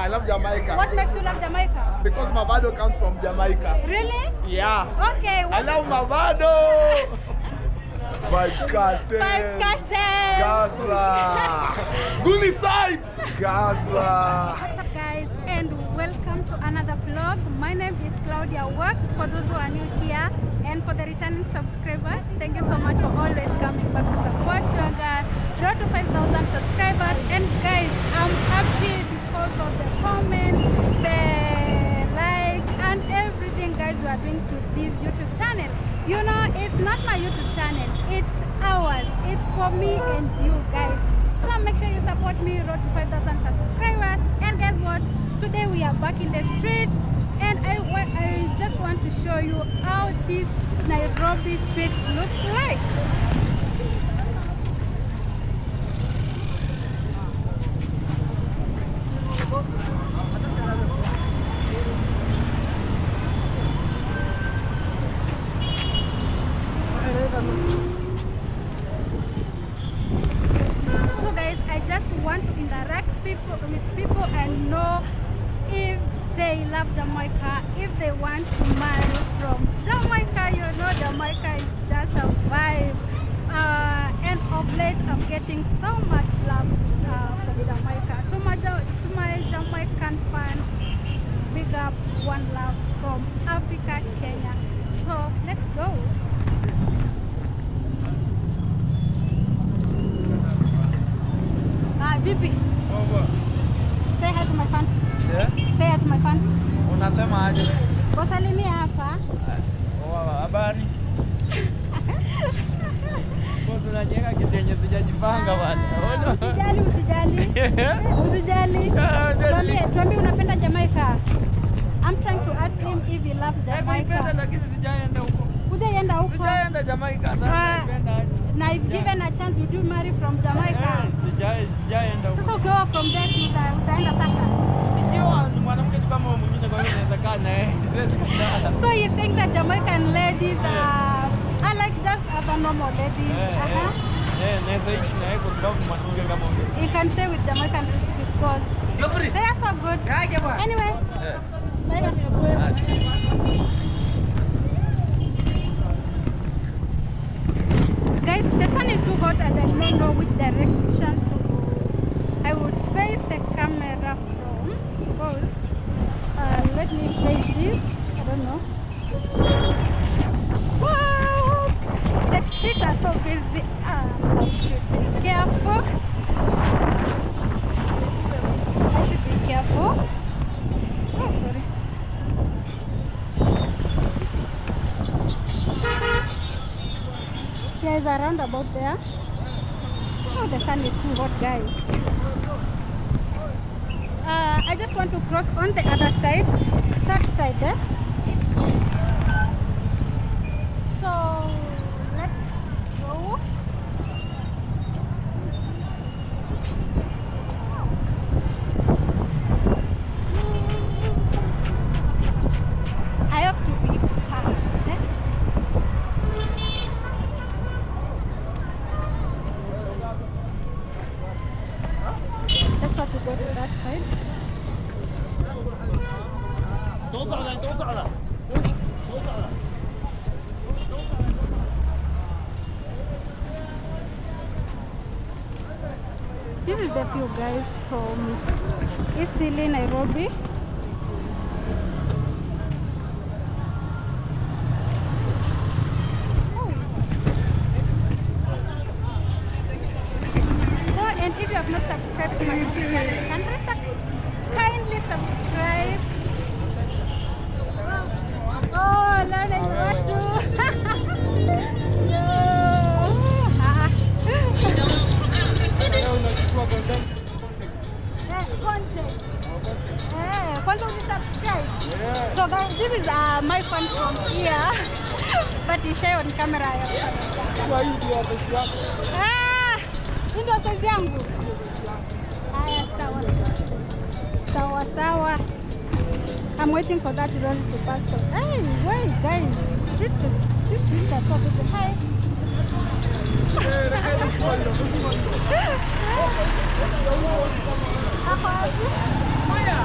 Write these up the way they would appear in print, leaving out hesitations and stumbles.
I love Jamaica. What makes you love Jamaica? Because Mavado comes from Jamaica. Really? Yeah. Okay. I love Mavado. Vibes Cartel. Vibes Cartel. Gaza. Gully side. Gaza. What's up, guys, and welcome to another vlog. My name is Claudia Works. For those who are new here, and for the returning subscribers, thank you so much for always coming back to support your guys. Road to 5,000 subscribers, and guys, I'm happy because of the comments, the likes, and everything, guys, we are doing to this YouTube channel. You know, it's not my YouTube channel, it's ours. It's for me and you guys. So make sure you support me, road to 5,000 subscribers. And guess what? Today we are back in the street, and I just want to show you how this Nairobi street looks like. So guys, I just want to interact with people and know if they love Jamaica, if they want to marry from Jamaica. You know, Jamaica is just a vibe, and of late I'm getting so much love from Jamaica. To my Jamaican fans, big up, one love from Africa, Kenya. So let's go. Vipi? Say hi to my fans. Yeah? Say hi to my fans. Unasema aje? Wasalimia hapa. Habari. Kwa tunanyeka kitenye tujajipanga bwana. Usijali. Usijali. Tuambie unapenda Jamaica. I'm trying to ask him if he loves Jamaica. Lakini sijaenda huko. Hujaenda huko? Sijaenda Jamaica sasa. Na if given a chance, would you marry from Jamaica? Sijaenda huko. Sasa ukiwa from there utaenda sasa. Ikiwa mwanamke kama mwingine kwa hiyo inaweza kaa naye. So you think that Jamaican ladies are like just other normal ladies? Naweza ishi naye kwa sababu mwanamke kama huyo. You can stay with Jamaican because they are so good. Anyway. Guys, the sun is too hot and I don't know which direction I would face the camera from, because let me face this. I don't know. Wow, the streets are so busy. I should be careful. I should be careful. Oh, sorry. There is a roundabout there. Oh, the sun is too hot, guys. I just want to cross on the other side, that side there. So let's go. I have to be fast. Let's have to go to that side. This is the view, guys, from Eastleigh, Nairobi. So, and if you have not subscribed to my YouTube channel, kindly subscribe. Oh, Lana, you want to? Subscribe. So guys, this is my friend from here, but he share on camera. Hii ndio size yangu. Haya, sawa. I'm waiting for that road to pass. Hey, wait, guys. This is so good. Hi. Maya.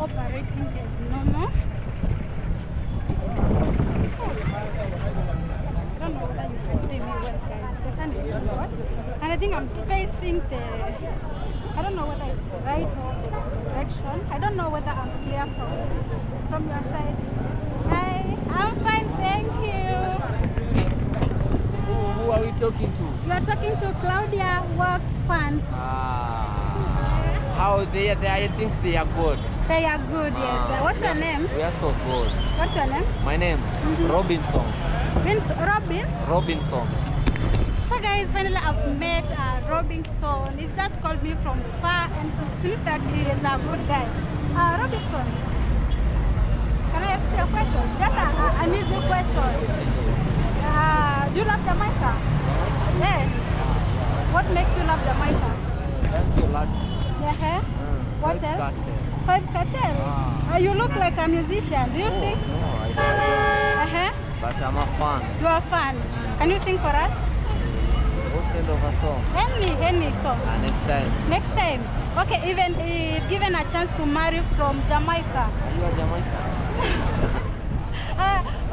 operating as normal. I don't know whether you can see me well, guys. The sun is too hot, and I think I'm facing the. I don't know whether it's the right or the direction. I don't know whether I'm clear from your side. Hi, I'm fine, thank you. Who are we talking to? You are talking to Claudia Works Fans. How they I think they are good. They are good, yes. What's your name? We are so good. What's your name? My name, Robinson. Robin? Robinson. So guys, finally I've met Robinson. He's just called me from far and seems that he is a good guy. Robinson, can I ask you a question? Just an easy question. Do you love Jamaica? Yes. What makes you love Jamaica? That's a lot. Yeah. What else? Five Cartel. You look like a musician. Do you sing? No, I don't. But I'm a fan. You are a fan. Can you sing for us? What kind of a song? Any song. Next time. Next time. Okay, even if given a chance to marry from Jamaica. Are you a Jamaican?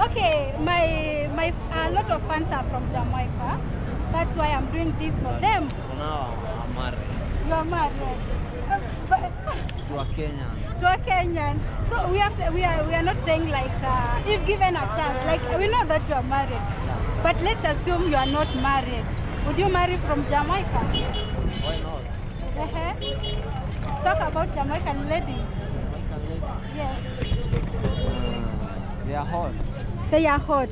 Okay, my a lot of fans are from Jamaica. That's why I'm doing this for them. So now I'm married. You are married. To a Kenyan. To a Kenyan. So we are not saying like if given a chance, like we know that you are married, but let's assume you are not married. Would you marry from Jamaica? Why not? Talk about Jamaican ladies. Jamaican ladies. Yes. They are hot. They are hot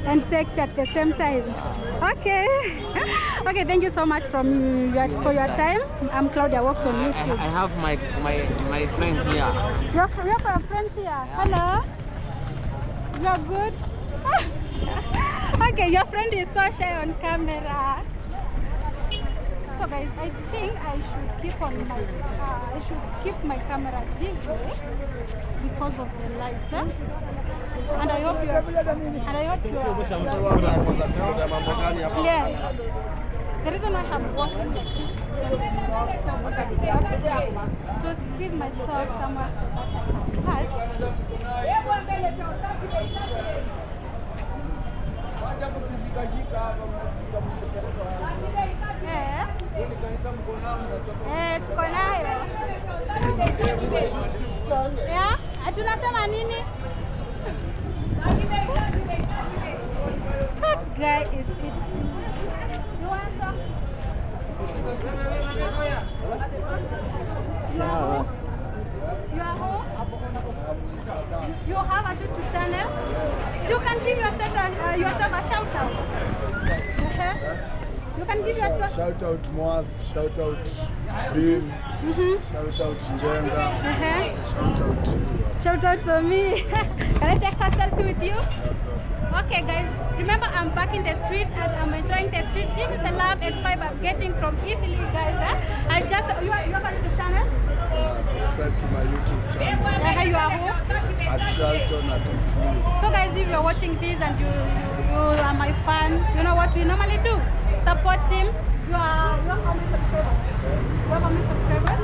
and sexy at the same time. Okay. Okay, thank you so much for your time. I'm Claudia Works on YouTube. I have my friend here. Your friend here. Yeah. Hello. You're good? Okay, your friend is so shy on camera. So guys, I think I should keep my camera this way because of the light. And I hope you are clear. The reason why I'm walking like this so because I have to squeeze myself somewhere so that I can tuko nayo. Yeah? Tunasema nini? That guy is it. You want to talk? You are home? You have a YouTube channel? You can give yourself a shout out. You can give yourself Shout out Moaz, shout out Bill, shout out Njenga, shout out to you. Shout out to me. Can I take a selfie with you? Okay guys, remember I'm back in the street and I'm enjoying the street. This is the love and vibe I'm getting from easily guys. You have a YouTube channel? Subscribe to my YouTube channel. You are home? At Shelton at Free. So guys, if you're watching this and you are my fan, you know what we normally do? Support him. You are how many subscribers? You have how many subscribers?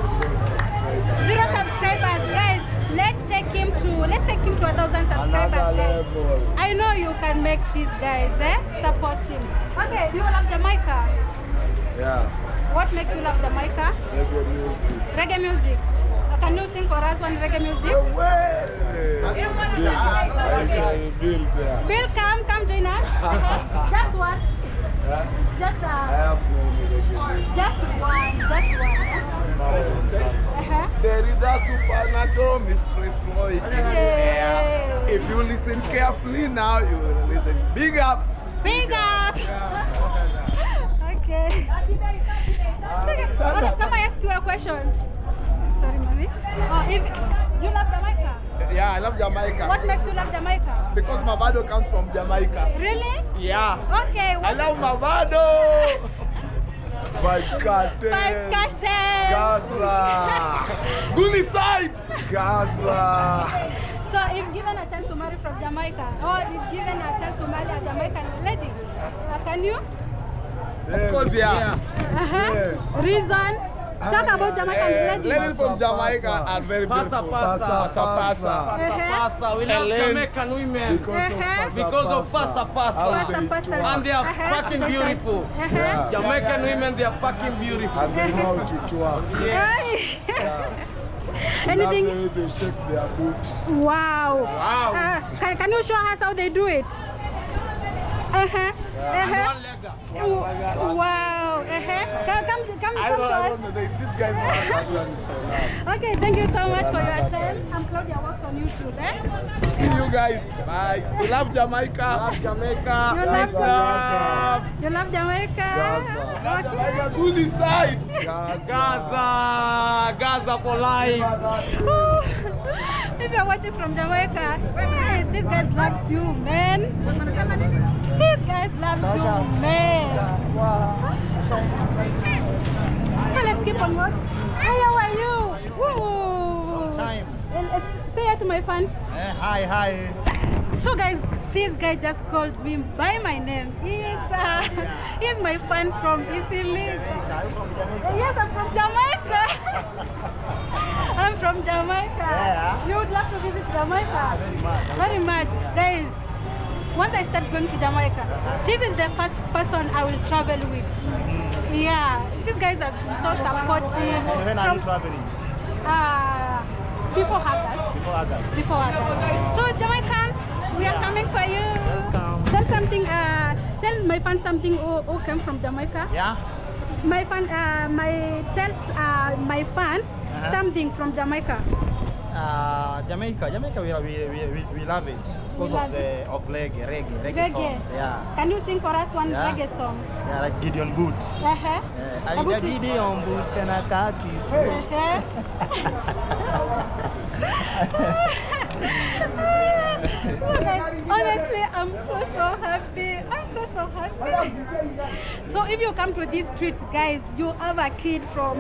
0 subscribers, guys. Let's take him to 1,000 subscribers. Level. I know you can make this, guys. Support him. Okay, do you love Jamaica? Yeah. What makes you love Jamaica? Reggae music. Reggae music. Can you sing for us one reggae music? Bill there. Bill, come join us. Just one. Yeah. Just I have no reggae. Just one. There is a supernatural mystery flowing. Yeah. If you listen carefully now, you will listen. Big up. Big up. Okay. Come I ask you a question. Sorry, mommy. If you love Jamaica? Yeah, I love Jamaica. What makes you love Jamaica? Because Mavado comes from Jamaica. Really? Yeah. Okay. I love Mavado. Vibes Cartel. Vibes Cartel. Gaza. Gully side. Gaza. So if given a chance to marry from Jamaica, or if given a chance to marry a Jamaican lady, can you? Of course, yeah. Yeah. Reason? Talk about Jamaican ladies. Ladies from Jamaica are very beautiful. Pasa. Pasa. We love Jamaican women because of pasa. And they are fucking beautiful. Yeah. Jamaican women, they are fucking beautiful. And they know how to twerk. Yeah. Anything? Love the way they shake their boot. Wow. Wow. Can you show us how they do it? And one legger. Wow. Come show I us. don't know. This guy That one is so loud. Okay, thank you so much for your time. I'm Claudia Works on YouTube. see you guys. Bye. We love Jamaica. Love Jamaica. You love Gaza. You love Jamaica? Gaza. Okay. Good inside. Gaza for life. If you're watching from Jamaica, hey, this guy loves you, man. These guys love you, man. So let's keep on working. Hey, how are you? Woo. Long time. Say hi to my fans. Hi. So guys, this guy just called me by my name. He's my fan from Italy. Yes, I'm from Jamaica. I'm from Jamaica. Yeah. You would love to visit Jamaica? Very much. Guys, once I start going to Jamaica, this is the first person I will travel with. Yeah, these guys are so supportive. When are you traveling? Before August. Before August. So Jamaican, we are coming for you. Welcome. Tell something. Tell my fans something who came from Jamaica. Yeah? My fan. Tell my fans something from Jamaica. Jamaica, we love it because of reggae song. Yeah. Can you sing for us one Yeah. reggae song? Yeah, like Gideon Boot. Abuti. Gideon Boot and a khaki Look, guys, honestly, I'm so happy. So if you come to these streets, guys, you have a kid from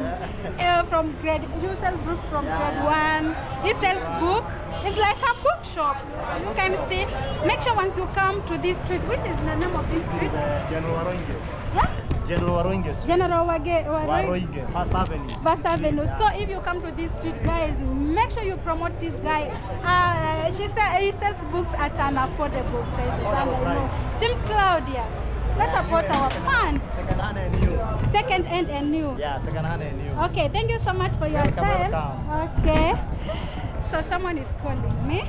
grade. You sell books from grade 1. He sells book. It's like a bookshop. You can see. Make sure once you come to this street, which is the name of this street? General Waroinge. General Waroinge, First Avenue. First Avenue. So if you come to this street, guys, make sure you promote this guy. She said he sells books at an affordable price. Team Claudia, let's support our fans. Second-hand and new. Second-hand and new. Yeah, second-hand and new. Okay, thank you so much for your time. Welcome. Okay. So someone is calling me.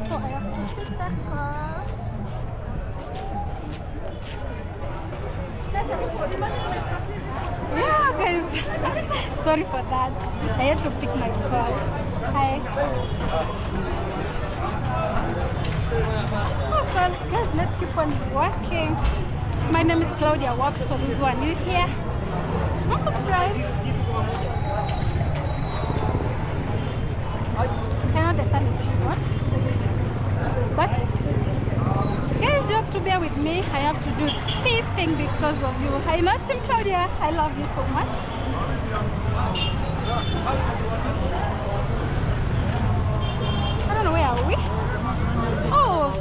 So I have to pick that call. Yeah, guys. Sorry for that. I had to pick my call. Hi. So guys, let's keep on working. My name is Claudia Works for those who are new here. Not subscribe. I know the sun is short, but guys, you have to bear with me. I have to do this thing because of you. I know, Team Claudia, I love you so much. I don't know, where are we? Oh,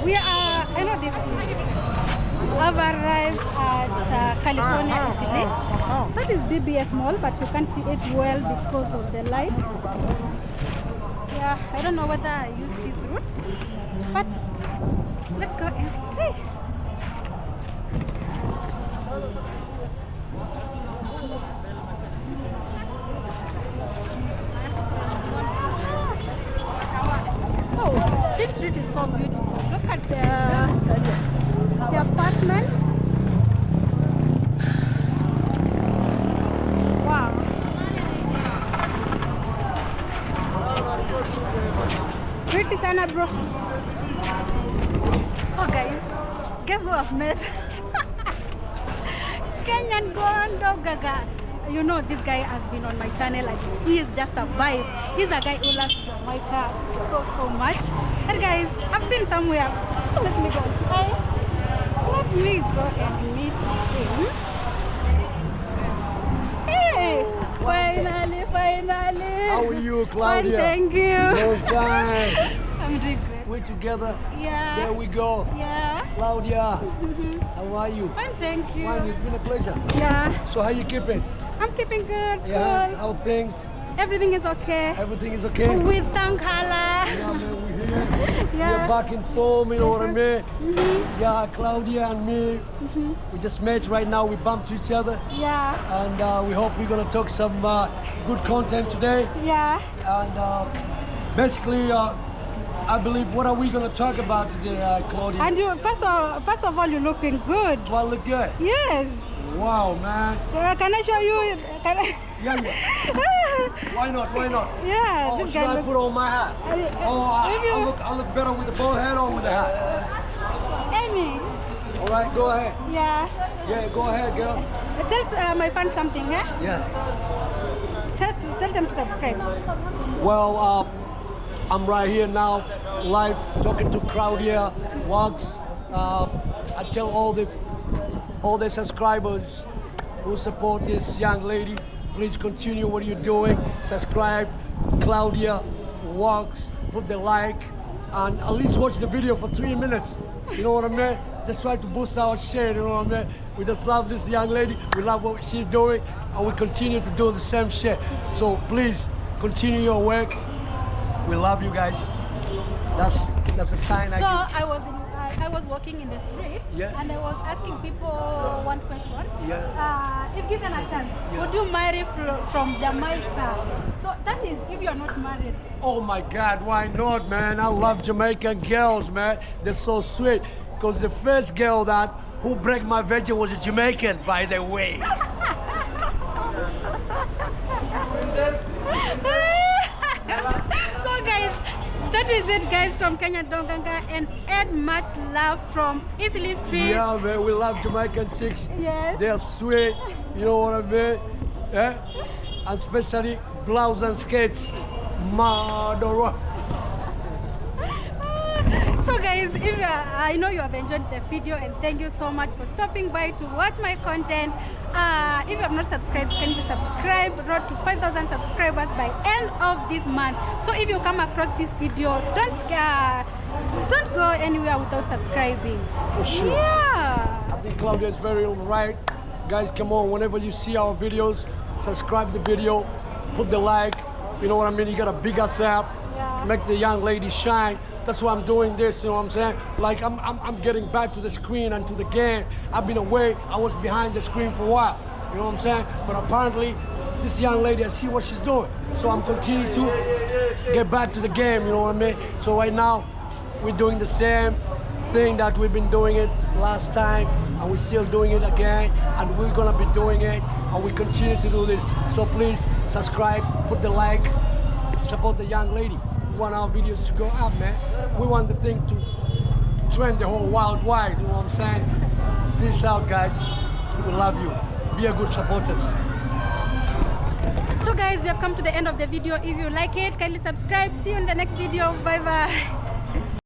we are, I know this place. I've arrived at California City. That is BBS Mall, but you can't see it well because of the light. Yeah, I don't know whether I use this route, but let's go and see. Oh, this street is so beautiful. Look at the apartments. Wow. Pretty sana, bro. So guys, guess who I've met? Kenyan Gondo Gaga. You know, this guy has been on my channel and he is just a vibe. He's a guy who loves Jamaica so much. And guys, I've seen somewhere. Let me go. Hey, let me go and meet him. Hey, finally. How are you, Claudia? Fine, thank you. Long time. I'm doing great. it. We're together. Yeah. There we go. Yeah. Claudia, how are you? Fine, thank you. Fine, it's been a pleasure. Yeah. So how you keeping? I'm keeping good. Yeah, Cool. how things? Everything is okay. Everything is okay? We thank Allah. Yeah, man, we're here. Yeah. We're back in form, you know what I mean? Mm-hmm. Yeah, Claudia and me, we just met right now. We bumped each other. Yeah. And we hope we're going to talk some good content today. Yeah. And basically, I believe, what are we going to talk about today, Claudia? And you, first of all, you're looking good. Do I look good? Yes. Wow, man. Can I show you? Can I? Yeah, yeah. Why not? Why not? Yeah. Oh, this should guy I looks. put on my hat? Oh, I look better with the bald head or with the hat? Any. All right, go ahead. Yeah. Yeah, go ahead, girl. Tell my fans something, eh? Yeah. Tell them to subscribe. Well, I'm right here now, live, talking to Claudia Wax. I tell all the subscribers who support this young lady, please continue what you're doing. Subscribe, Claudia Wax, put the like, and at least watch the video for 3 minutes. You know what I mean? Just try to boost our share, you know what I mean? We just love this young lady, we love what she's doing, and we continue to do the same shit. So please, continue your work. We love you guys. That's a sign. So I was walking in the street, Yes. and I was asking people one question. Yeah. If given a chance, Yeah. would you marry from Jamaica? So that is if you are not married. Oh my God, why not, man? I love Jamaican girls, man. They're so sweet. Because the first girl who break my virgin was a Jamaican, by the way. So guys, that is it, guys, from Kenya Donganga, and add much love from Eastleigh Street. Yeah, man, we love Jamaican chicks. Yes. They're sweet, you know what I mean? Yeah? And especially blouse and skates. Murderer. So guys, I know you have enjoyed the video, and thank you so much for stopping by to watch my content. If you have not subscribed, can you subscribe? Road to 5,000 subscribers by end of this month. So if you come across this video, don't go anywhere without subscribing. For sure. Yeah. I think Claudia is very right. Guys, come on, whenever you see our videos, subscribe the video, put the like, you know what I mean? You got a big ass app, Yeah. make the young lady shine. That's why I'm doing this, you know what I'm saying? Like, I'm getting back to the screen and to the game. I've been away, I was behind the screen for a while, you know what I'm saying? But apparently, this young lady, I see what she's doing. So I'm continuing to get back to the game, you know what I mean? So right now, we're doing the same thing that we've been doing it last time, and we're still doing it again, and we're gonna be doing it, and we continue to do this. So please, subscribe, put the like, support the young lady. We want our videos to go up, man. We want the thing to trend the whole worldwide, you know what I'm saying? Peace out, guys. We love you. Be a good supporters. So guys, we have come to the end of the video. If you like it, kindly subscribe. See you in the next video. Bye bye.